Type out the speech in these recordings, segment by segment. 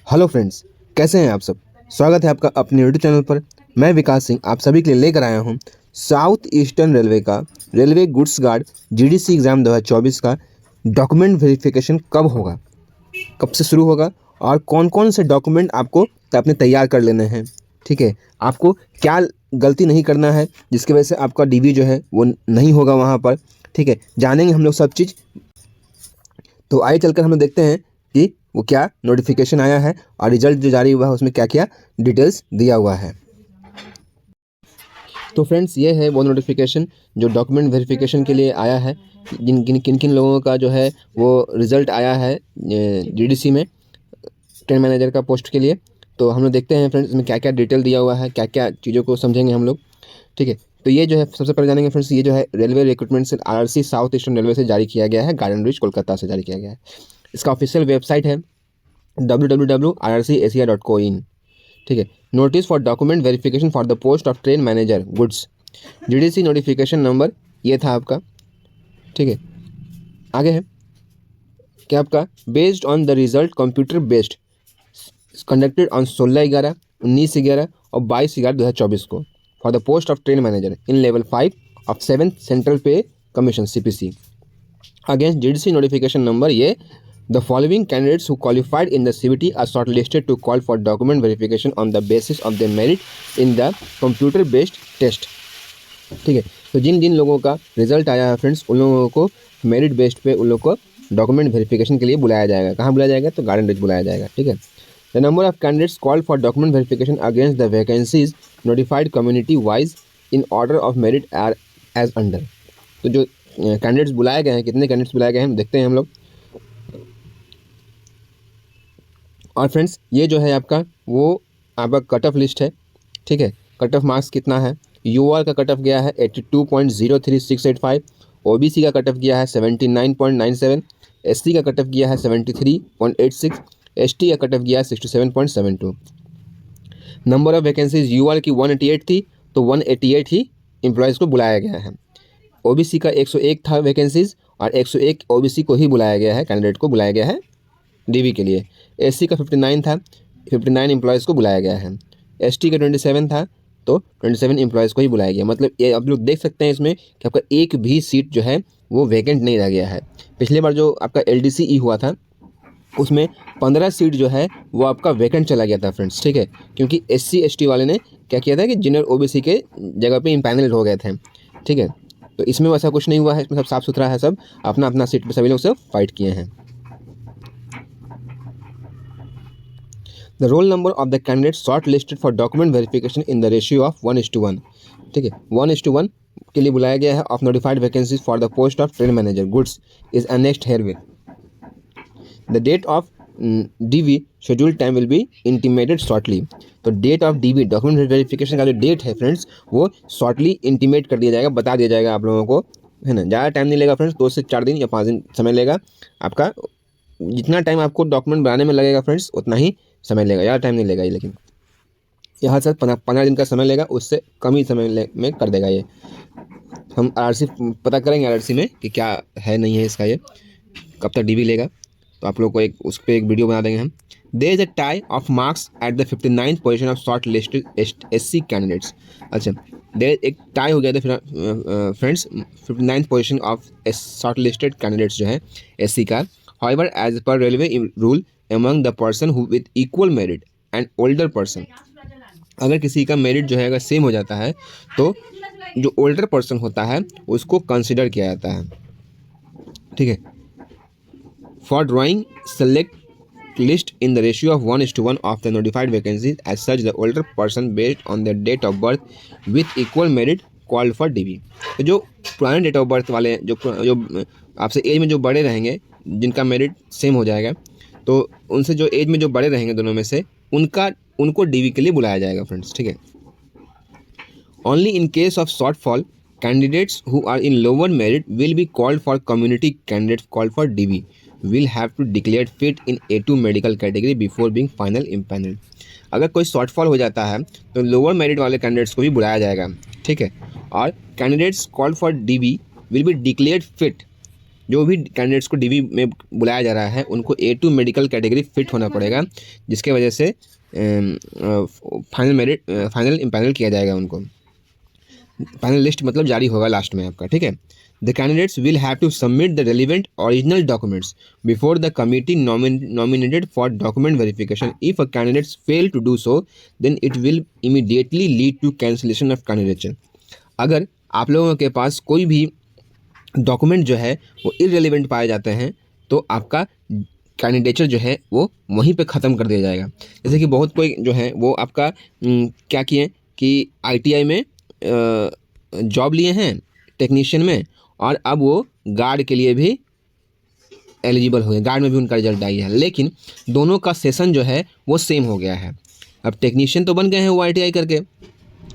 Hello friends, कैसे हैं आप सब। स्वागत है आपका अपने यूट्यूब चैनल पर। मैं विकास सिंह आप सभी के लिए लेकर आया हूं साउथ ईस्टर्न रेलवे का railway goods guard GDC exam 2024 का डॉक्यूमेंट वेरिफिकेशन कब होगा, कब से शुरू होगा और कौन कौन से डॉक्यूमेंट आपको अपने तैयार कर लेने हैं। ठीक है, आपको क्या गलती नहीं करना है जिसकी वजह से आपका डीवी जो है वो नहीं होगा वहाँ पर। ठीक है, जानेंगे हम लोग सब चीज़। तो आइए चलकर हम लोग देखते हैं कि वो क्या नोटिफिकेशन आया है और रिजल्ट जो जारी हुआ है उसमें क्या क्या डिटेल्स दिया हुआ है। तो फ्रेंड्स, ये है वो नोटिफिकेशन जो डॉक्यूमेंट वेरिफिकेशन के लिए आया है। किन किन लोगों का जो है वो रिज़ल्ट आया है जीडीसी में ट्रेन मैनेजर का पोस्ट के लिए। तो हम लोग देखते हैं फ्रेंड्स इसमें क्या क्या डिटेल दिया हुआ है, क्या क्या चीज़ों को समझेंगे हम लोग। ठीक है, तो ये जो है सबसे पहले जानेंगे फ्रेंड्स, ये जो है रेलवे रिक्रूटमेंट से आरआरसी साउथ ईस्टर्न रेलवे से जारी किया गया है, गार्डन ब्रिज कोलकाता से जारी किया गया है। इसका ऑफिशियल वेबसाइट है www.rrcasia.co.in। ठीक है, notice for document verification for the post of train manager goods, GDC notification number ये था आपका। ठीक है, आगे है क्या आपका based on the result computer based conducted on 16/11, 19/11 और 22/11/2024 को for the post of train manager in level 5 of 7th central pay commission CPC against GDC notification number ये the following candidates who qualified in the CBT are shortlisted to call for document verification on the basis of their merit in the computer based test। ठीक है, तो जिन जिन लोगों का result आया है friends उन लोगों को मेरिट बेस्ड पे उन लोगों को डॉक्यूमेंट वेरिफिकेशन के लिए बुलाया जाएगा। कहाँ बुलाया जाएगा? तो गार्डन ब्रिज बुलाया जाएगा। ठीक है, the number of candidates called for document verification against the vacancies notified community wise in order of merit are as under. तो जो कैंडिडेट्स बुलाए गए हैं, कितने कैंडिडेट्स बुलाए गए हैं देखते हैं हम लोग। और फ्रेंड्स ये जो है आपका वो आपका कट ऑफ लिस्ट है। ठीक है, कट ऑफ मार्क्स कितना है? यूआर का कट ऑफ गया है 82.03685, ओबीसी का कट ऑफ गया है 79.97, एससी का कट ऑफ गया है 73.86, एसटी का कट ऑफ गया है 67.72। नंबर ऑफ वैकेंसीज यूआर की 188 थी, तो 188 ही एम्प्लॉयज़ को बुलाया गया है। ओबीसी का 101 था वैकेंसीज और 101 ओबीसी को ही बुलाया गया है, कैंडिडेट को बुलाया गया है डीवी के लिए। एससी का 59 था, 59 एम्प्लॉयज़ को बुलाया गया है। एसटी का 27 था, तो 27 एम्प्लॉयज़ को ही बुलाया गया। मतलब ये आप लोग देख सकते हैं इसमें कि आपका एक भी सीट जो है वो वैकेंट नहीं रह गया है। पिछले बार जो आपका LDCE हुआ था उसमें 15 सीट जो है वो आपका वैकेंट चला गया था फ्रेंड्स। ठीक है, क्योंकि SC ST वाले ने क्या किया था कि जनरल OBC के जगह पे इम्पैनल हो गए थे। ठीक है, तो इसमें वैसा कुछ नहीं हुआ है, इसमें सब साफ़ सुथरा है, सब अपना अपना सीट पर सभी लोग सब फाइट किए हैं। The roll number of the candidates shortlisted for document verification in the ratio of 1:1। ठीक है, 1:1 के लिए बुलाया गया है of notified vacancies for the post of train manager goods is annexed herewith। The date of DV scheduled time will be intimated shortly। तो date of DV document verification का जो डेट है फ्रेंड्स वो शॉर्टली इंटीमेट कर दिया जाएगा, बता दिया जाएगा आप लोगों को, है ना। ज़्यादा टाइम नहीं लेगा फ्रेंड्स, 2 से 4 दिन या 5 दिन समय लेगा आपका। जितना टाइम आपको डॉक्यूमेंट बनाने में लगेगा फ्रेंड्स उतना ही समय लेगा, ज़्यादा टाइम नहीं लेगा ये, लेकिन यहाँ से 15 दिन का समय लेगा, उससे कम ही समय में कर देगा ये। हम RRC पता करेंगे RRC में कि क्या है नहीं है इसका, ये कब तक DV लेगा, तो आप लोग को एक उस पर एक वीडियो बना देंगे हम। There is a tie of marks at the 59th position of short listed SC candidates. अच्छा, देयर एक टाई हो गया था friends 59th position of short listed candidates जो है SC का। However, as per railway rule, among the person who with equal merit and older person, अगर किसी का मेरिट जो है अगर सेम हो जाता है तो जो ओल्डर पर्सन होता है उसको कंसिडर किया जाता है। ठीक है, for drawing select list in the ratio of 1:1 of the notified vacancies as such the older person based on the date of birth with equal merit called for DV। तो जो पुराने डेट ऑफ बर्थ वाले जो आपसे as में जो बड़े रहेंगे, जिनका मेरिट सेम हो जाएगा, तो उनसे जो एज में जो बड़े रहेंगे दोनों में से उनको DV के लिए बुलाया जाएगा फ्रेंड्स। ठीक है, only in case of short fall candidates who are in lower merit will be called for community candidates called for DV will have to declare fit in A2 medical category before being final empanel. अगर कोई shortfall हो जाता है तो lower merit वाले candidates को भी बुलाया जाएगा। ठीक है, और candidates called for DV will be declared fit जो भी कैंडिडेट्स को डीवी में बुलाया जा रहा है उनको A2 मेडिकल कैटेगरी फिट होना पड़ेगा, जिसके वजह से फाइनल इम्पैनल किया जाएगा उनको। फाइनल लिस्ट मतलब जारी होगा लास्ट में आपका, ठीक है। The candidates will have to submit the relevant original documents before the committee nominated for document verification. If a candidates fail to do so then it will immediately lead to cancellation of candidature. अगर आप लोगों के पास कोई भी document जो है वो irrelevant पाए जाते हैं तो आपका कैंडिडेचर जो है वो वहीं पे ख़त्म कर दिया जाएगा। जैसे कि बहुत कोई जो है वो आपका क्या किए कि ITI में जॉब लिए हैं टेक्नीशियन में, और अब वो गार्ड के लिए भी एलिजिबल हो गए, गार्ड में भी उनका रिजल्ट आई है, लेकिन दोनों का सेशन जो है वो सेम हो गया है। अब टेक्नीशियन तो बन गए हैं वो ITI करके,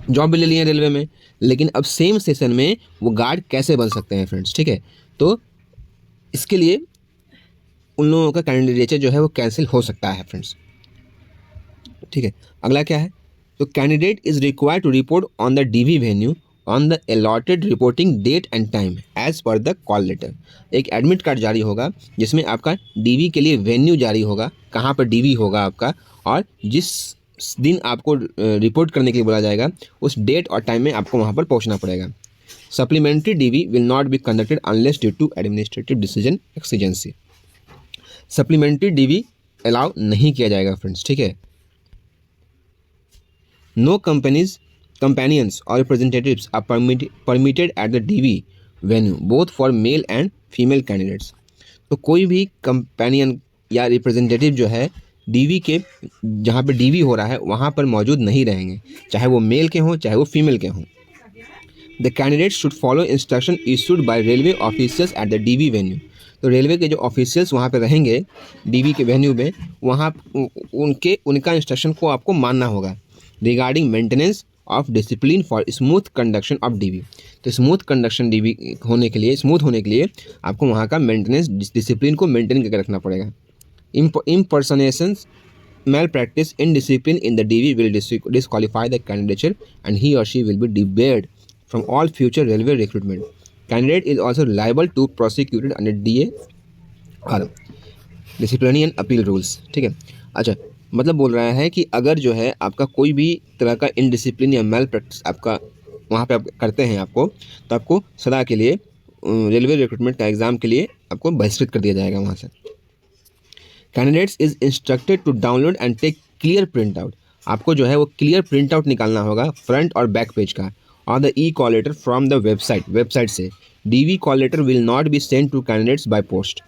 जॉब भी ले लिए हैं रेलवे में, लेकिन अब सेम सेशन में वो गार्ड कैसे बन सकते हैं फ्रेंड्स, ठीक है। तो इसके लिए उन लोगों का कैंडिडेचर जो है वो कैंसिल हो सकता है फ्रेंड्स, ठीक है। अगला क्या है, तो candidate is required to report on the DV venue on the allotted reporting date and time as per the call letter. एक एडमिट कार्ड जारी होगा जिसमें आपका DV के लिए वेन्यू जारी होगा, कहाँ पर DV होगा आपका, और जिस दिन आपको रिपोर्ट करने के लिए बोला जाएगा उस डेट और टाइम में आपको वहाँ पर पहुँचना पड़ेगा। Supplementary DV will not be conducted unless due to administrative decision exigency. Supplementary DV allow नहीं किया जाएगा फ्रेंड्स, ठीक है। No companions or representatives are permitted at the DV venue both for male and female candidates। तो कोई भी companion या representative जो है DV के जहाँ पे DV हो रहा है वहाँ पर मौजूद नहीं रहेंगे, चाहे वो मेल के हों चाहे वो फीमेल के हों। The candidate should follow instruction issued by railway officials at the DV venue. तो रेलवे के जो ऑफिशियल्स वहाँ पे रहेंगे DV के वेन्यू में, वहाँ उनका इंस्ट्रक्शन को आपको मानना होगा regarding maintenance of discipline for smooth conduction of DV। तो स्मूथ कंडक्शन DV होने के लिए आपको वहाँ का मेंटेनेंस डिसिप्लिन को मेंटेन करके रखना पड़ेगा। Impersonations, malpractice, indiscipline in the DV will disqualify the candidature and he or she will be debarred from all future railway recruitment। Candidate is also liable to prosecuted under DA और disciplinary and appeal rules, ठीक है। अच्छा, मतलब बोल रहा है कि अगर जो है आपका कोई भी तरह का इनडिसिप्लिन या मैल प्रैक्टिस आपका वहाँ पे आप करते हैं तो आपको सदा के लिए रेलवे रिक्रूटमेंट का एग्ज़ाम के लिए आपको बहिष्कृत कर दिया जाएगा वहाँ से। Candidates is instructed to download and take clear print out. आपको जो है वो क्लियर प्रिंट आउट निकालना होगा फ्रंट और बैक पेज का, और the call letter from the website से। DV call letter will not be send to candidates by post.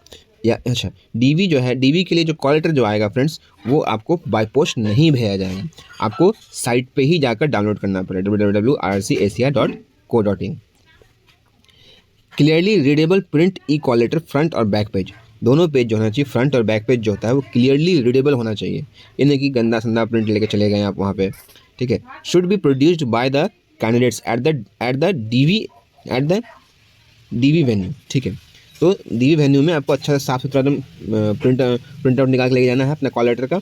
या अच्छा, DV जो है DV के लिए जो कॉल लेटर जो आएगा फ्रेंड्स वो आपको बाय पोस्ट नहीं भेजा जाएगा, आपको साइट पे ही जाकर डाउनलोड करना पड़ेगा www.rcasia.co.in। Clearly readable print call letter front और बैक पेज, दोनों पेज जो होना चाहिए, फ्रंट और बैक पेज जो होता है वो क्लियरली रीडेबल होना चाहिए, ये नहीं कि गंदा संदा प्रिंट लेके चले गए आप वहाँ पे, ठीक है। Should be produced by the candidates at the DV venue, ठीक है। तो DV वेन्यू में आपको अच्छा साफ सुथरा एकदम प्रिंट आउट निकाल के लेके जाना है अपना कॉल लेटर का।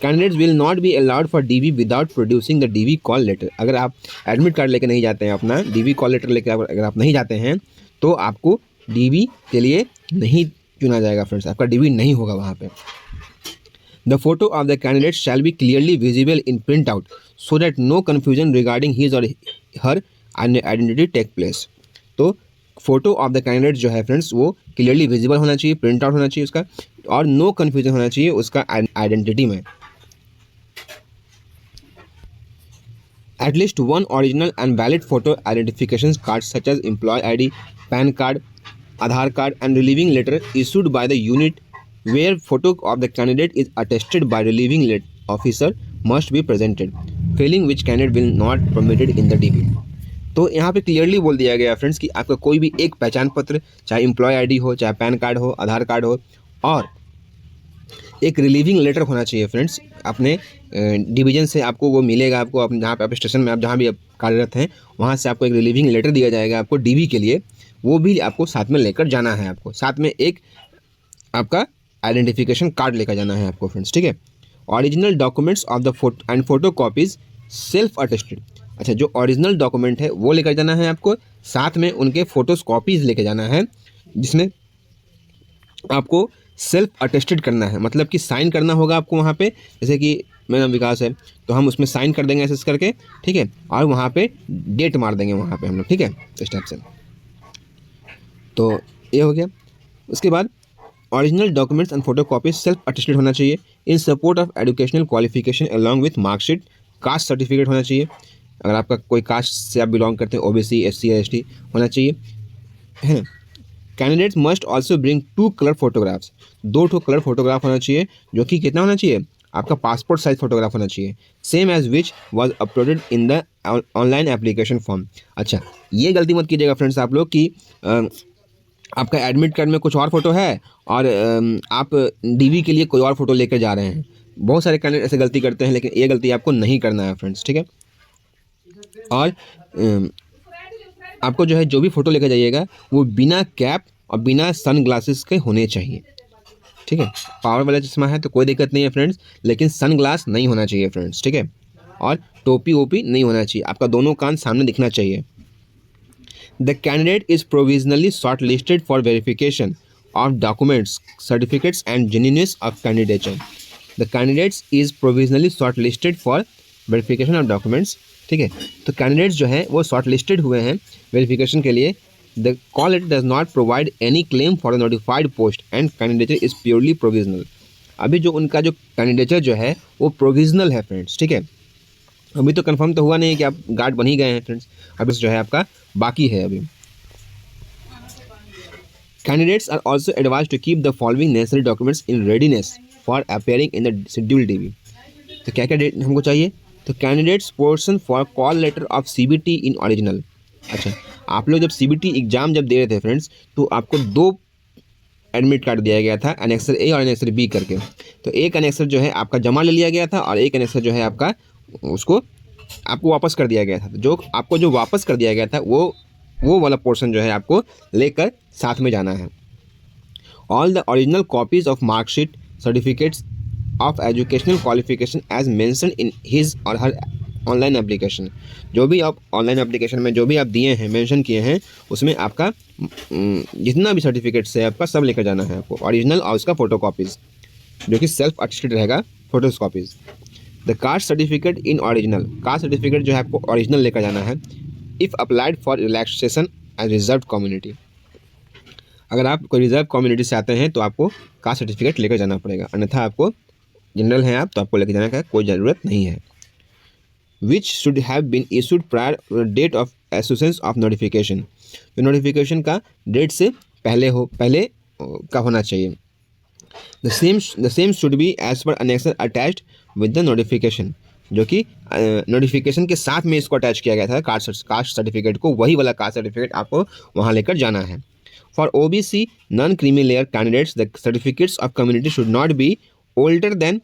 Candidates will not be allowed for DV without producing the DV call letter. अगर आप एडमिट कार्ड लेके नहीं जाते हैं, अपना DV कॉल लेटर लेके अगर आप नहीं जाते हैं तो आपको DV के लिए नहीं चुना जाएगा फ्रेंड्स, आपका DV नहीं होगा वहाँ पे। The photo of the candidate shall be clearly visible in print out so that no confusion regarding his or her identity take place. तो फोटो ऑफ द कैंडिडेट जो है फ्रेंड्स वो क्लियरली विजिबल होना चाहिए, प्रिंट आउट होना चाहिए उसका, और नो कन्फ्यूजन होना चाहिए उसका आइडेंटिटी में। At least one original and valid photo identification card such as employ ID, PAN card, Aadhaar card and relieving letter issued by the unit where photo of the candidate is attested by relieving officer must be presented, failing which candidate will not permitted in the DV। तो यहाँ पे clearly बोल दिया गया friends कि आपका कोई भी एक पहचान पत्र, चाहे एम्प्लॉय ID हो, चाहे पैन कार्ड हो, आधार कार्ड हो, और एक रिलीविंग लेटर होना चाहिए फ्रेंड्स। अपने डिवीज़न से आपको वो मिलेगा, आपको जहाँ पे आप स्टेशन में आप जहाँ भी आप कार्यरत हैं वहाँ से आपको एक रिलीविंग लेटर दिया जाएगा आपको DV के लिए, वो भी आपको साथ में लेकर जाना है। आपको साथ में एक आपका आइडेंटिफिकेशन कार्ड लेकर जाना है आपको फ्रेंड्स, ठीक है। Original documents of the photo copies self attested. अच्छा, जो ओरिजिनल डॉक्यूमेंट है वो लेकर जाना है आपको, साथ में उनके फ़ोटोज़ कॉपीज़ लेके जाना है जिसमें आपको सेल्फ अटेस्टेड करना है, मतलब कि साइन करना होगा आपको वहाँ पे। जैसे कि मेरा नाम विकास है तो हम उसमें साइन कर देंगे ऐसे करके, ठीक है, और वहाँ पे डेट मार देंगे वहाँ पे हम लोग, ठीक है, इस टाइप से। तो ये हो गया। उसके बाद original documents and photo copies self attested होना चाहिए इन support of educational qualification along with marksheet. Caste certificate होना चाहिए, अगर आपका कोई कास्ट से आप बिलोंग करते हैं, ओबीसी, एससी या एसटी होना चाहिए, है ना। Candidates must also bring 2 colour photographs, 2 ठो कलर फोटोग्राफ होना चाहिए, जो कि कितना होना चाहिए, आपका पासपोर्ट साइज फोटोग्राफ होना चाहिए, same as which was uploaded in the online application form. अच्छा, ये गलती मत कीजिएगा फ्रेंड्स आप लोग कि आपका एडमिट कार्ड में कुछ और फोटो है और आप डीवी के लिए कोई और फोटो लेकर जा रहे हैं। बहुत सारे कैंडिडेट ऐसे गलती करते हैं, लेकिन ये गलती आपको नहीं करना है फ्रेंड्स, ठीक है। और आपको जो है जो भी फ़ोटो लेकर जाइएगा वो बिना कैप और बिना सन ग्लासेस के होने चाहिए, ठीक है। पावर वाला चश्मा है तो कोई दिक्कत नहीं है फ्रेंड्स, लेकिन सन ग्लास नहीं होना चाहिए फ्रेंड्स, ठीक है। और टोपी वोपी नहीं होना चाहिए, आपका दोनों कान सामने दिखना चाहिए। The candidate is provisionally short listed for verification of documents, certificates and genuineness of candidature. The candidates is provisionally short listed for verification of documents, ठीक है। तो कैंडिडेट्स जो हैं वो शॉर्ट लिस्टेड हुए हैं वेरिफिकेशन के लिए। The call letter does not provide any claim for the notified post and candidature is purely provisional. अभी जो उनका जो कैंडिडेचर जो है वो प्रोविजनल है फ्रेंड्स, ठीक है। अभी तो कंफर्म तो हुआ नहीं कि आप गार्ड बन ही गए हैं फ्रेंड्स, अभी जो है आपका बाकी है अभी। Candidates are also advise to keep the following necessary documents in readiness for appearing in the schedule DV. तो क्या क्या डेट हमको चाहिए, तो candidates portion for call letter of CBT in original. अच्छा, आप लोग जब सीबीटी एग्जाम जब दे रहे थे फ्रेंड्स तो आपको 2 एडमिट कार्ड दिया गया था, एनेक्सर ए और एनेक्सर बी करके। तो एक एनेक्सर जो है आपका जमा ले लिया गया था और एक एनेक्सर जो है आपका उसको आपको वापस कर दिया गया था। जो आपको जो वापस कर दिया गया था वो वाला पोर्शन जो है आपको लेकर साथ में जाना है। All the original copies of marksheet, certificates of educational qualification as mention in his or her online application. जो भी आप ऑनलाइन एप्लीकेशन में जो भी आप दिए हैं, मेंशन किए हैं, उसमें आपका जितना भी सर्टिफिकेट्स है आपका सब लेकर जाना है आपको, ओरिजिनल और उसका फोटो कॉपीज़ जो कि सेल्फ अटेस्टेड रहेगा, photo copies. The caste certificate in original, caste certificate जो है आपको ओरिजिनल लेकर जाना है। If applied for relaxation as reserve community, अगर आप कोई रिजर्व कम्युनिटी से आते हैं तो आपको कास्ट सर्टिफिकेट लेकर जाना पड़ेगा, अन्यथा आपको जनरल हैं आप तो आपको लेकर जाने का कोई ज़रूरत नहीं है। Which should have been issued prior date of issuance of notification, जो नोटिफिकेशन का डेट से पहले का होना चाहिए। The same should be as per annexure attached with the notification, जो कि नोटिफिकेशन के साथ में इसको अटैच किया गया था कास्ट सर्टिफिकेट को, वही वाला कास्ट सर्टिफिकेट आपको वहाँ लेकर जाना है। For OBC non creamy layer candidates the certificates of community should not be older than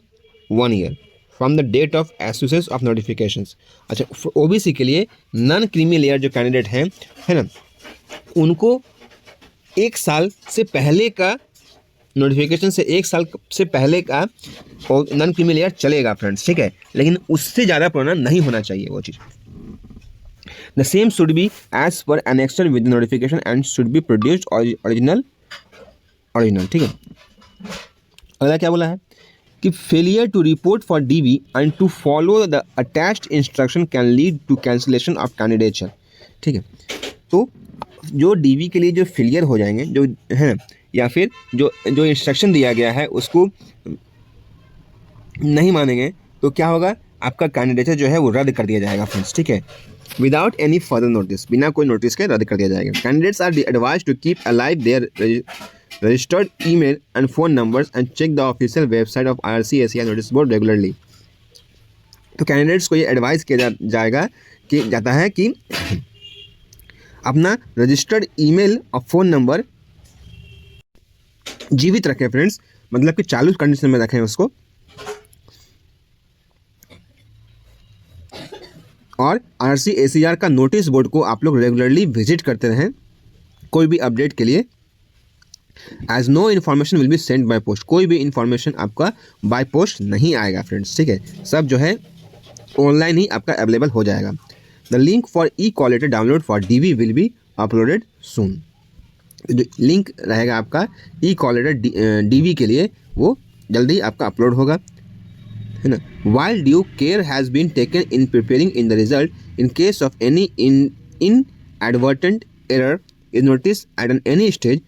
1 year from the date of issuance of notifications. अच्छा, ओबीसी के लिए नॉन क्रीमी लेयर जो कैंडिडेट हैं, है ना, उनको 1 साल से पहले का नोटिफिकेशन से 1 साल से पहले का नॉन क्रीमी लेयर चलेगा फ्रेंड्स, ठीक है, लेकिन उससे ज़्यादा पुराना नहीं होना चाहिए वो चीज़। The same should be as per annexed with notification and should be produced original, ठीक है। अगला क्या बोला है कि failure to report for DV and to follow the attached instruction can lead to cancellation of candidature, ठीक है। तो जो डीवी के लिए जो फेलियर हो जाएंगे जो है, या फिर जो इंस्ट्रक्शन दिया गया है उसको नहीं मानेंगे तो क्या होगा, आपका कैंडिडेचर जो है वो रद्द कर दिया जाएगा फ्रेंड्स, ठीक है, विदाउट एनी फर्दर नोटिस, बिना कोई नोटिस के रद्द कर दिया जाएगा। Candidates are advise to keep alive their registered email and phone numbers and check the official website of IRC/ACI notice board regularly. तो कैंडिडेट्स को ये एडवाइस किया जाता है कि अपना रजिस्टर्ड ईमेल और फ़ोन नंबर जीवित रखें फ्रेंड्स, मतलब कि चालू कंडीशन में रखें उसको, और IRC/ACR का नोटिस बोर्ड को आप लोग रेगुलरली विजिट करते रहें कोई भी अपडेट के लिए। As no information will be send by post, कोई भी इन्फॉर्मेशन आपका बाय पोस्ट नहीं आएगा फ्रेंड्स, ठीक है, सब जो है ऑनलाइन ही आपका अवेलेबल हो जाएगा। The link for e call letter download for DV will be uploaded soon. जो लिंक रहेगा आपका ई कॉल लेटर DV के लिए वो जल्दी आपका अपलोड होगा, है ना। While due care has been taken in preparing in the result, in case of any inadvertent error is noticed at any stage,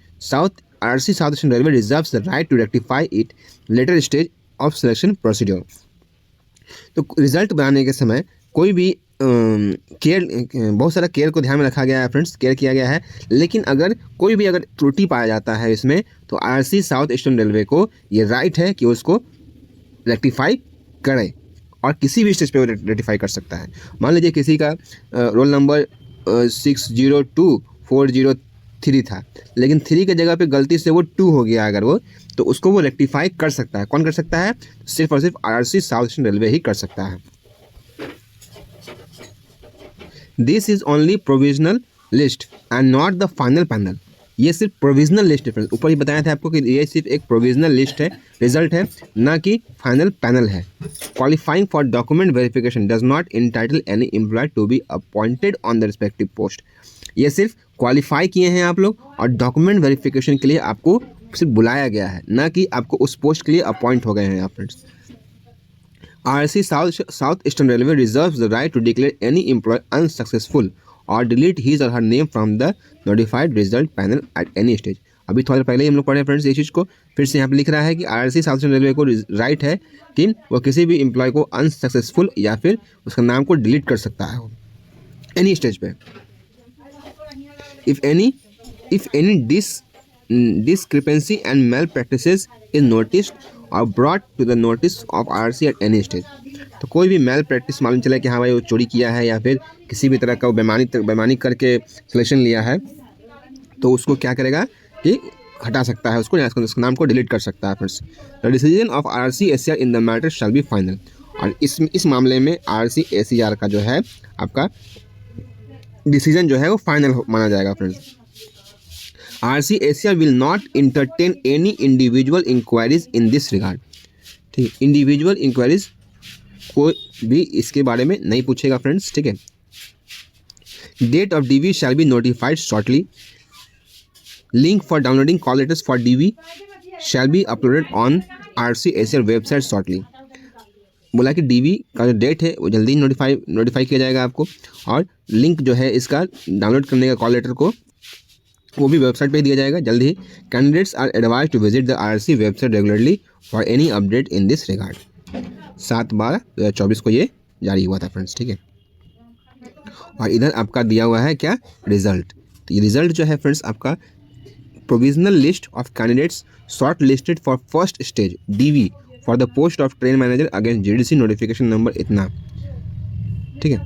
RC South Eastern Railway reserves the right to rectify it later stage of selection procedure. तो result बनाने के समय कोई भी care, बहुत सारा care को ध्यान में रखा गया है फ्रेंड्स, केयर किया गया है। लेकिन अगर कोई भी अगर त्रुटि पाया जाता है इसमें, तो RC साउथ ईस्टर्न रेलवे को ये राइट है कि उसको रेक्टिफाई करे और किसी भी स्टेज पे वो रेक्टिफाई कर सकता है। मान लीजिए किसी का रोल नंबर 602403 था, लेकिन 3 की जगह पे गलती से वो 2 हो गया अगर वो, तो उसको वो रेक्टिफाई कर सकता है। कौन कर सकता है? सिर्फ और सिर्फ RC साउथ ईस्टर्न रेलवे ही कर सकता है। This is only provisional list and not the final panel. ये सिर्फ प्रोविजनल लिस्ट है फ्रेंड्स, ऊपर ही बताया था आपको कि ये सिर्फ एक प्रोविजनल लिस्ट है, रिजल्ट है, ना कि फाइनल पैनल है। Qualifying for document verification does not entitle any employ to be appointed on the respective post. ये सिर्फ क्वालिफाई किए हैं आप लोग और डॉक्यूमेंट वेरिफिकेशन के लिए आपको सिर्फ बुलाया गया है, ना कि आपको उस पोस्ट के लिए अपॉइंट हो गए हैं आप friends. RC South Eastern Railway reserves the right to declare any employee unsuccessful or delete his or her name from the notified result panel at any stage। अभी थोड़ा पहले ही हम लोग पढ़े फ्रेंड्स ये चीज़ को, फिर से यहाँ पे लिख रहा है कि RC साउथ ईस्टर्न रेलवे को राइट है कि वो किसी भी एम्प्लॉय को अनसक्सेसफुल या फिर उसका नाम को डिलीट कर सकता है एनी स्टेज पे। If any discrepancy and malpractices is noticed or brought to the notice of RC at any stage। तो कोई भी मैल प्रैक्टिस मालूम चला कि हाँ भाई वो चोरी किया है या फिर किसी भी तरह का बेईमानी करके सिलेक्शन लिया है, तो उसको क्या करेगा कि हटा सकता है, उसको नाम को डिलीट कर सकता है friends. The decision of RC SCR in the matter shall be final. और इस मामले में RC SCR का जो है आपका डिसीजन जो है वो फाइनल माना जाएगा friends. RC SCR will not entertain any individual inquiries in this regard। ठीक है, इंडिविजुअल इंक्वायरीज कोई भी इसके बारे में नहीं पूछेगा फ्रेंड्स, ठीक है। Date of DV shall be notified shortly. Link for downloading call letters for DV shall be uploaded on RC SCR website shortly. बोला कि DV का जो डेट है वो जल्दी नोटिफाई किया जाएगा आपको, और लिंक जो है इसका डाउनलोड करने का कॉल लेटर को वो भी वेबसाइट पे दिया जाएगा जल्द ही। Candidates are advise to visit the RC website regularly for any update in this regard. 7/12/2024 को ये जारी हुआ था फ्रेंड्स, ठीक है। और इधर आपका दिया हुआ है क्या? रिजल्ट। तो ये रिजल्ट जो है फ्रेंड्स आपका provisional list of candidates short listed for first stage DV for the post of train manager against GDC notification number इतना, ठीक है।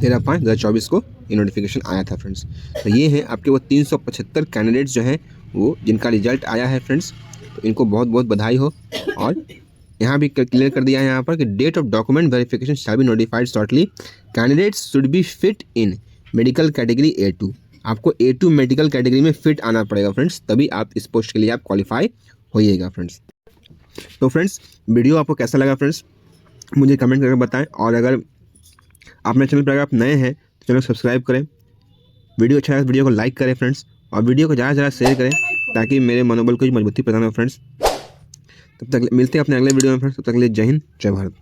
13/5/2024 को ये नोटिफिकेशन आया था फ्रेंड्स। तो ये हैं आपके वो 375 कैंडिडेट्स जो हैं वो जिनका रिजल्ट आया है फ्रेंड्स। तो इनको बहुत बहुत बधाई हो। और यहाँ भी क्लियर कर दिया है यहाँ पर कि date of document verification shall be notified shortly. Candidates should be fit in medical category A2। आपको A2 मेडिकल कैटेगरी में फिट आना पड़ेगा फ्रेंड्स, तभी आप इस पोस्ट के लिए आप क्वालिफाई होइएगा फ्रेंड्स। तो फ्रेंड्स वीडियो आपको कैसा लगा फ्रेंड्स मुझे कमेंट करके बताएं, और अगर आप मेरे चैनल पर अगर आप नए हैं तो चैनल सब्सक्राइब करें। वीडियो अच्छा है वीडियो को लाइक करें फ्रेंड्स, और वीडियो को ज़्यादा से ज़्यादा शेयर करें ताकि मेरे मनोबल को मजबूती प्रदान हो फ्रेंड्स। तब तक मिलते हैं अपने अगले वीडियो में फ्रेंड्स, तब तक के लिए जय हिंद जय भारत।